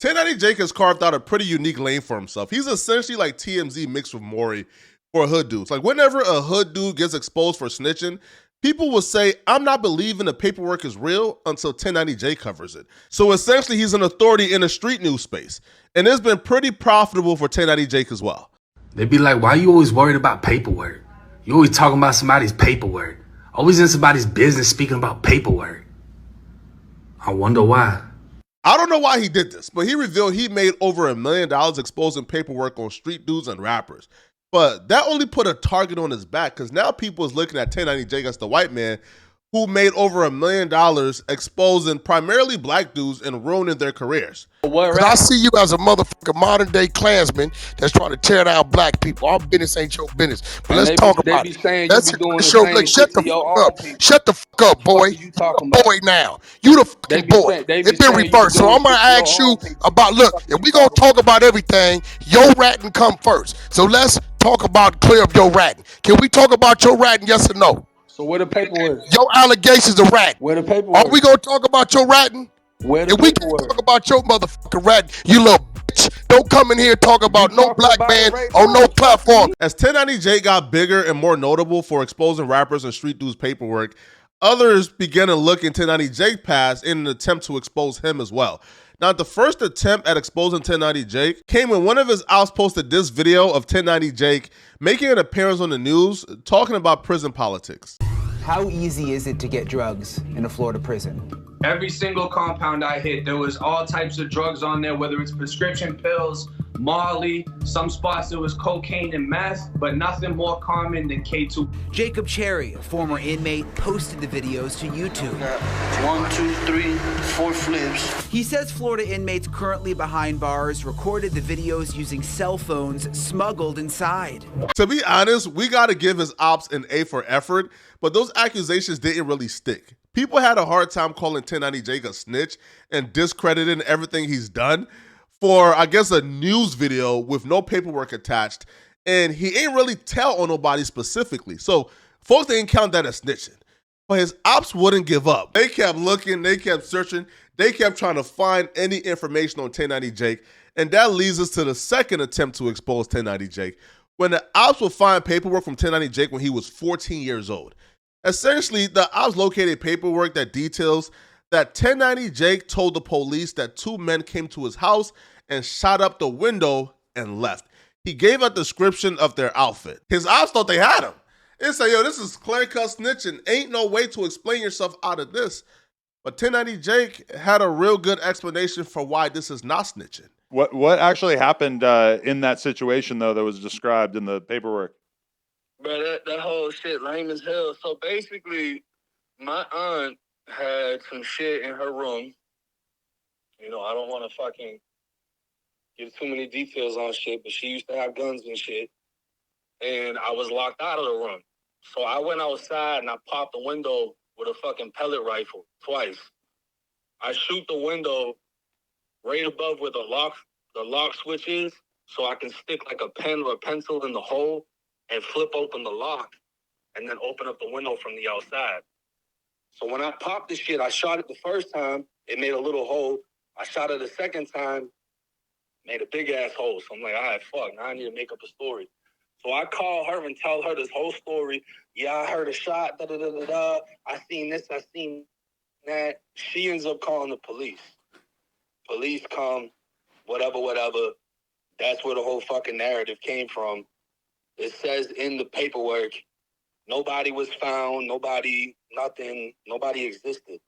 1090 Jake has carved out a pretty unique lane for himself. He's essentially like TMZ mixed with Maury for hood dudes. Like whenever a hood dude gets exposed for snitching, people will say, I'm not believing the paperwork is real until 1090 Jake covers it. So essentially he's an authority in the street news space. And it's been pretty profitable for 1090 Jake as well. They be like, why you always worried about paperwork? You always talking about somebody's paperwork. Always in somebody's business speaking about paperwork. I wonder why. I don't know why he did this, but he revealed he made over $1 million exposing paperwork on street dudes and rappers. But that only put a target on his back because now people is looking at 1090 Jake as the white man who made over $1 million exposing primarily black dudes and ruining their careers. Because I see you as a motherfucking modern day Klansman that's trying to tear down black people. Our business ain't your business. But let's talk about it. Let's show, shut the fuck up. Shut the fuck up, boy. You the boy now. You the fucking boy. It's been reversed. So I'm going to ask you about, look, if we going to talk about everything, your ratting come first. So let's talk about clear up your ratting. Can we talk about your ratting, yes or no? So where the paperwork? Your allegations of ratting. Where the paperwork? Are we going to talk about your ratting? Where the if we can talk about your motherfucking ratting, you little bitch, don't come in here and talk about no black man on no platform. As 1090 Jake got bigger and more notable for exposing rappers and street dudes' paperwork, others began to look in 1090 Jake past in an attempt to expose him as well. Now, the first attempt at exposing 1090 Jake came when one of his outs posted this video of 1090 Jake making an appearance on the news talking about prison politics. How easy is it to get drugs in a Florida prison? Every single compound I hit, there was all types of drugs on there, whether it's prescription pills, Molly, some spots there was cocaine and meth, but nothing more common than K2. Jacob Cherry, a former inmate, posted the videos to YouTube. 1, 2, 3, 4 flips. He says Florida inmates currently behind bars recorded the videos using cell phones smuggled inside. To be honest, we got to give his ops an A for effort, but those accusations didn't really stick. People had a hard time calling 1090 Jake a snitch and discrediting everything he's done for, I guess, a news video with no paperwork attached. And he ain't really tell on nobody specifically. So folks didn't count that as snitching. But his ops wouldn't give up. They kept looking, they kept searching, they kept trying to find any information on 1090 Jake. And that leads us to the second attempt to expose 1090 Jake, when the ops would find paperwork from 1090 Jake when he was 14 years old. Essentially, the ops located paperwork that details that 1090 Jake told the police that two men came to his house and shot up the window and left. He gave a description of their outfit. His ops thought they had him. They said, yo, this is clear-cut snitching. Ain't no way to explain yourself out of this. But 1090 Jake had a real good explanation for why this is not snitching. What actually happened in that situation, though, that was described in the paperwork? Bro, that whole shit lame as hell. So basically, my aunt had some shit in her room. You know, I don't want to fucking give too many details on shit, but she used to have guns and shit. And I was locked out of the room. So I went outside and I popped the window with a fucking pellet rifle twice. I shoot the window right above where the lock switch is, so I can stick like a pen or a pencil in the hole and flip open the lock and then open up the window from the outside. So when I popped the shit, I shot it the first time, it made a little hole. I shot it the second time, made a big ass hole. So I'm like, all right, fuck, now I need to make up a story. So I call her and tell her this whole story. Yeah, I heard a shot, da-da-da-da-da. I seen this, I seen that. She ends up calling the police. Police come, whatever. That's where the whole fucking narrative came from. It says in the paperwork, nobody was found, nobody existed.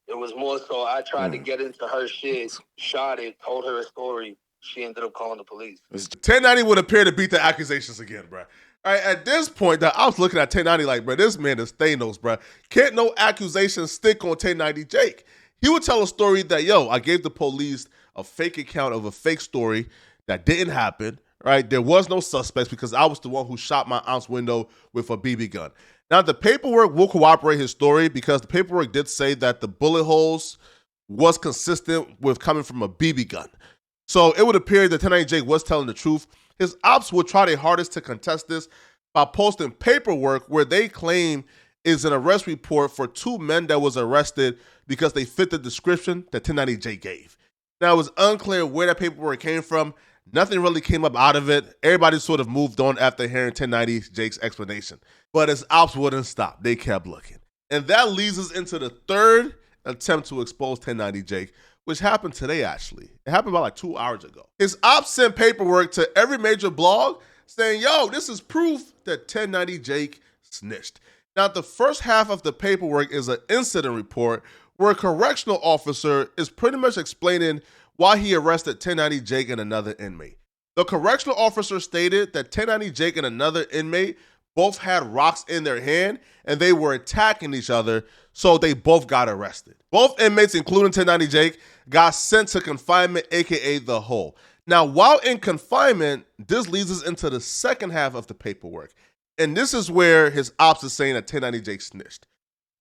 It was more so I tried to get into her shit, shot it, told her a story. She ended up calling the police. 1090 would appear to beat the accusations again, bro. All right, at this point, I was looking at 1090 like, bro, this man is Thanos, bro. Can't no accusations stick on 1090 Jake. He would tell a story that, yo, I gave the police a fake account of a fake story that didn't happen, right? There was no suspects because I was the one who shot my aunt's window with a BB gun. Now, the paperwork will corroborate his story because the paperwork did say that the bullet holes was consistent with coming from a BB gun. So it would appear that 1090 Jake was telling the truth. His ops would try their hardest to contest this by posting paperwork where they claim is an arrest report for two men that was arrested because they fit the description that 1090 Jake gave. Now, it was unclear where that paperwork came from. Nothing really came up out of it. Everybody sort of moved on after hearing 1090 Jake's explanation. But his ops wouldn't stop. They kept looking. And that leads us into the third attempt to expose 1090 Jake, which happened today, actually. It happened about like 2 hours ago. His ops sent paperwork to every major blog saying, yo, this is proof that 1090 Jake snitched. Now, the first half of the paperwork is an incident report where a correctional officer is pretty much explaining why he arrested 1090 Jake and another inmate. The correctional officer stated that 1090 Jake and another inmate both had rocks in their hand and they were attacking each other, so they both got arrested. Both inmates, including 1090 Jake, got sent to confinement, aka the hole. Now, while in confinement, this leads us into the second half of the paperwork. And this is where his ops is saying that 1090 Jake snitched.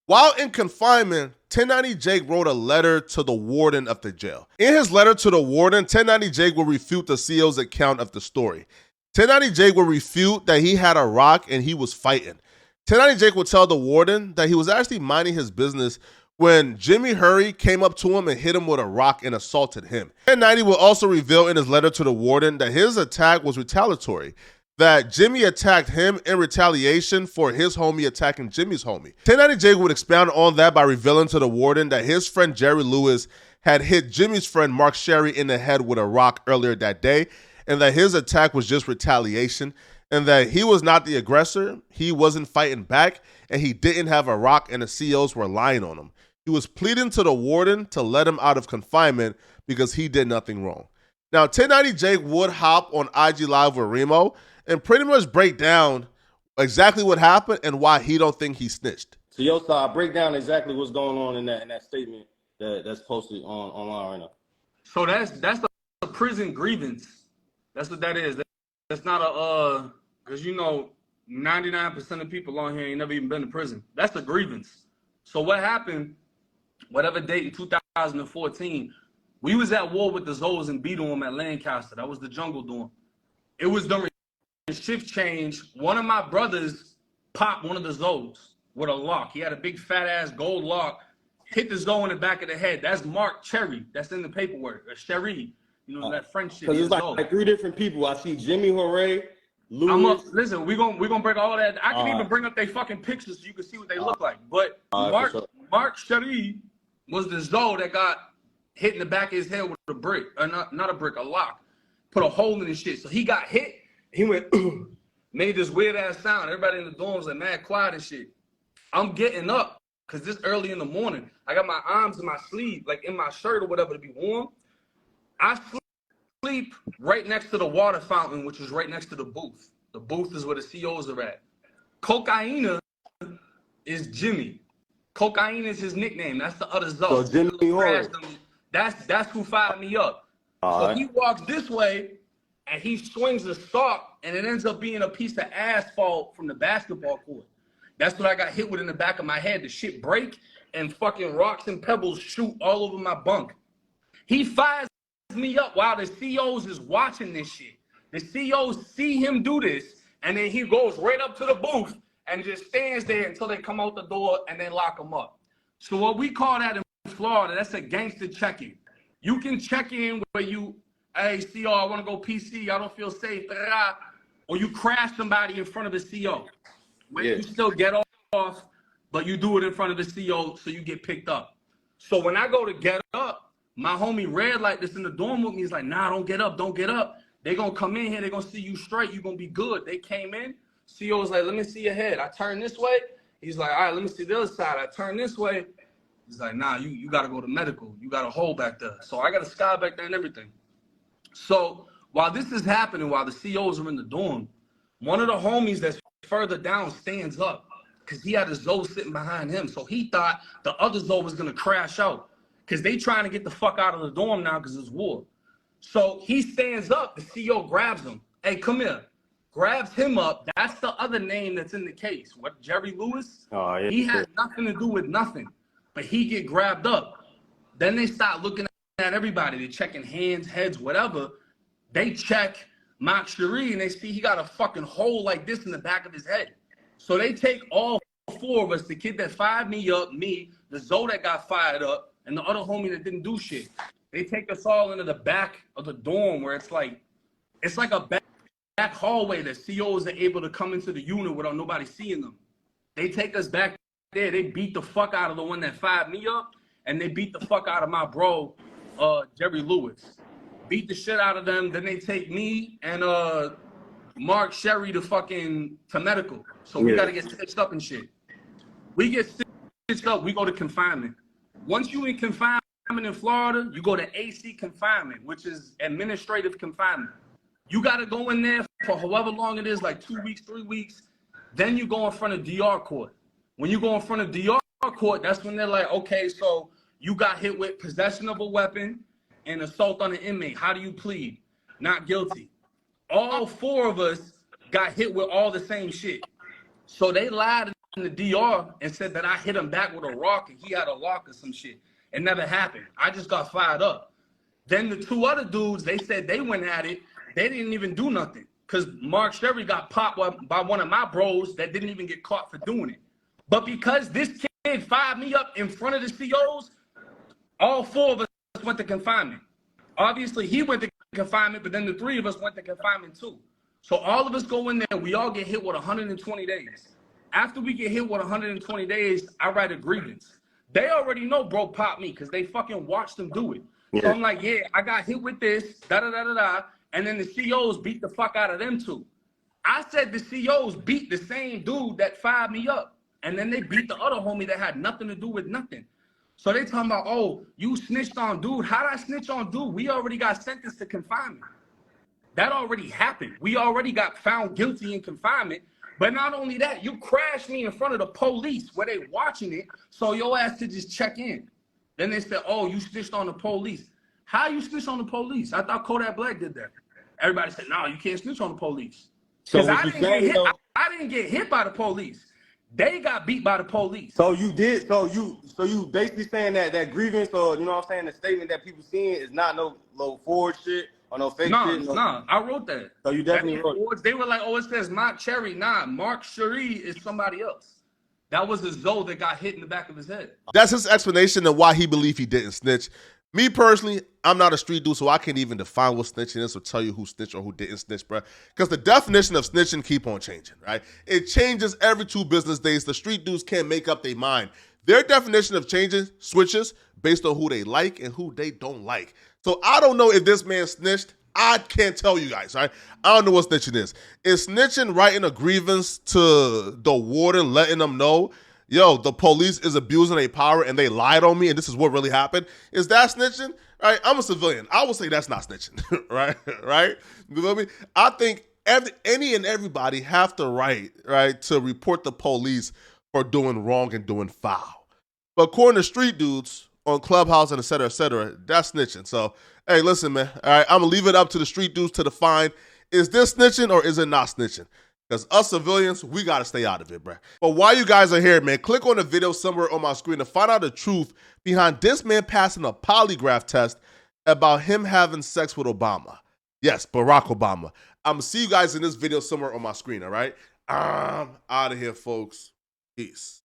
While in confinement, 1090 Jake wrote a letter to the warden of the jail. In his letter to the warden, 1090 Jake will refute the CO's account of the story. 1090 Jake will refute that he had a rock and he was fighting. 1090 Jake will tell the warden that he was actually minding his business when Jimmy Hurry came up to him and hit him with a rock and assaulted him. 1090 will also reveal in his letter to the warden that his attack was retaliatory, that Jimmy attacked him in retaliation for his homie attacking Jimmy's homie. 1090 Jake would expound on that by revealing to the warden that his friend Jerry Lewis had hit Jimmy's friend Mark Sherry in the head with a rock earlier that day, and that his attack was just retaliation, and that he was not the aggressor, he wasn't fighting back, and he didn't have a rock and the COs were lying on him. He was pleading to the warden to let him out of confinement because he did nothing wrong. Now, 1090 Jake would hop on IG Live with Remo and pretty much break down exactly what happened and why he don't think he snitched. So, yo, so break down exactly what's going on in that statement that's posted online right now. So that's a prison grievance. That's what that is. That's not a because 99% of people on here ain't never even been to prison. That's a grievance. So what happened? Whatever date in 2014, we was at war with the Zoes and beat them at Lancaster. That was the jungle dorm. It was during shift change. One of my brothers popped one of the Zoes with a lock. He had a big fat ass gold lock, hit the Zoe in the back of the head. That's Mark Cherry. That's in the paperwork. Sherry, that French shit. Because it's like three different people. I see Jimmy Hooray, Louis. Listen, we're gonna break all that. I can even bring up their fucking pictures so you can see what they look like. But Mark Sherry was the Zoe that got hit in the back of his head with a brick, or not a brick, a lock. Put a hole in his shit. So he got hit. He went, made this weird ass sound. Everybody in the dorms like mad quiet and shit. I'm getting up because this early in the morning. I got my arms in my sleeve, like in my shirt or whatever to be warm. I sleep right next to the water fountain, which is right next to the booth. The booth is where the COs are at. Cocaina is Jimmy. Cocaine is his nickname. That's the other Zoe. So Jimmy Horn. That's who fired me up. So he walks this way and he swings a sock and it ends up being a piece of asphalt from the basketball court. That's what I got hit with in the back of my head. The shit break and fucking rocks and pebbles shoot all over my bunk. He fires me up while the COs is watching this shit. The COs see him do this and then he goes right up to the booth and just stands there until they come out the door and then lock him up. So what we call that in Florida, that's a gangster check-in. You can check in where you, hey, CO, I want to go PC, I don't feel safe, or you crash somebody in front of a CO. Where you still get off, but you do it in front of the CO so you get picked up. So when I go to get up, my homie Red like this in the dorm with me. He's like, nah, don't get up, don't get up. They gonna come in here, they gonna see you straight, you gonna be good. They came in, CO was like, let me see your head. I turn this way. He's like, all right, let me see the other side. I turn this way. He's like, nah, you got to go to medical. You got a hole back there. So I got a scar back there and everything. So while this is happening, while the COs are in the dorm, one of the homies that's further down stands up because he had a Zoe sitting behind him. So he thought the other Zoe was going to crash out because they trying to get the fuck out of the dorm now because it's war. So he stands up. The CO grabs him. Hey, come here. Grabs him up. That's the other name that's in the case. What, Jerry Lewis? Oh, yeah. He had nothing to do with nothing, but he get grabbed up. Then they start looking at everybody. They're checking hands, heads, whatever. They check Mark Cherie and they see he got a fucking hole like this in the back of his head. So they take all four of us, the kid that fired me up, me, the Zoe that got fired up, and the other homie that didn't do shit. They take us all into the back of the dorm where it's like a back hallway that COs are able to come into the unit without nobody seeing them. They take us back there. They beat the fuck out of the one that fired me up, and they beat the fuck out of my bro, Jerry Lewis. Beat the shit out of them. Then they take me and Mark Sherry to medical. So we gotta get stitched up and shit. We get stitched up, we go to confinement. Once you in confinement in Florida, you go to AC confinement, which is administrative confinement. You got to go in there for however long it is, like 2 weeks, 3 weeks. Then you go in front of DR court. When you go in front of DR court, that's when they're like, okay, so you got hit with possession of a weapon and assault on an inmate. How do you plead? Not guilty. All 4 of us got hit with all the same shit. So they lied in the DR and said that I hit him back with a rock and he had a lock or some shit. It never happened. I just got fired up. Then the 2 other dudes, they said they went at it. They didn't even do nothing because Mark Sherry got popped by one of my bros that didn't even get caught for doing it. But because this kid fired me up in front of the COs, all 4 of us went to confinement. Obviously, he went to confinement, but then the 3 of us went to confinement too. So all of us go in there, we all get hit with 120 days. After we get hit with 120 days, I write a grievance. They already know bro popped me because they fucking watched him do it. So I'm like, yeah, I got hit with this, da-da-da-da-da. And then the COs beat the fuck out of them too. I said the COs beat the same dude that fired me up. And then they beat the other homie that had nothing to do with nothing. So they talking about, oh, you snitched on dude. How'd I snitch on dude? We already got sentenced to confinement. That already happened. We already got found guilty in confinement. But not only that, you crashed me in front of the police where they watching it. So your ass could just check in. Then they said, oh, you snitched on the police. How you snitch on the police? I thought Kodak Black did that. Everybody said, no, you can't snitch on the police. Because I didn't get hit by the police. They got beat by the police. So you did, so you basically saying that grievance, or you know what I'm saying, the statement that people seeing is not no forged shit or no fake shit? No, I wrote that. So you definitely wrote it. They were like, oh, it says Mark Cherry. Nah, Mark Sherry is somebody else. That was the Zoe that got hit in the back of his head. That's his explanation of why he believed he didn't snitch. Me personally, I'm not a street dude, so I can't even define what snitching is or tell you who snitched or who didn't snitch, bro. Because the definition of snitching keep on changing, right? It changes every 2 business days. The street dudes can't make up their mind. Their definition of changing switches based on who they like and who they don't like. So I don't know if this man snitched. I can't tell you guys, right? I don't know what snitching is. Is snitching writing a grievance to the warden, letting them know, yo, the police is abusing their power and they lied on me and this is what really happened? Is that snitching? Right? I'm a civilian. I would say that's not snitching, right? Right? You know what I mean? I think any and everybody have the right to report the police for doing wrong and doing foul. But according to street dudes on Clubhouse and et cetera, that's snitching. So, hey, listen, man. All right, I'm going to leave it up to the street dudes to define, is this snitching or is it not snitching? Because us civilians, we got to stay out of it, bro. But while you guys are here, man, click on the video somewhere on my screen to find out the truth behind this man passing a polygraph test about him having sex with Obama. Yes, Barack Obama. I'm going to see you guys in this video somewhere on my screen, all right? I'm out of here, folks. Peace.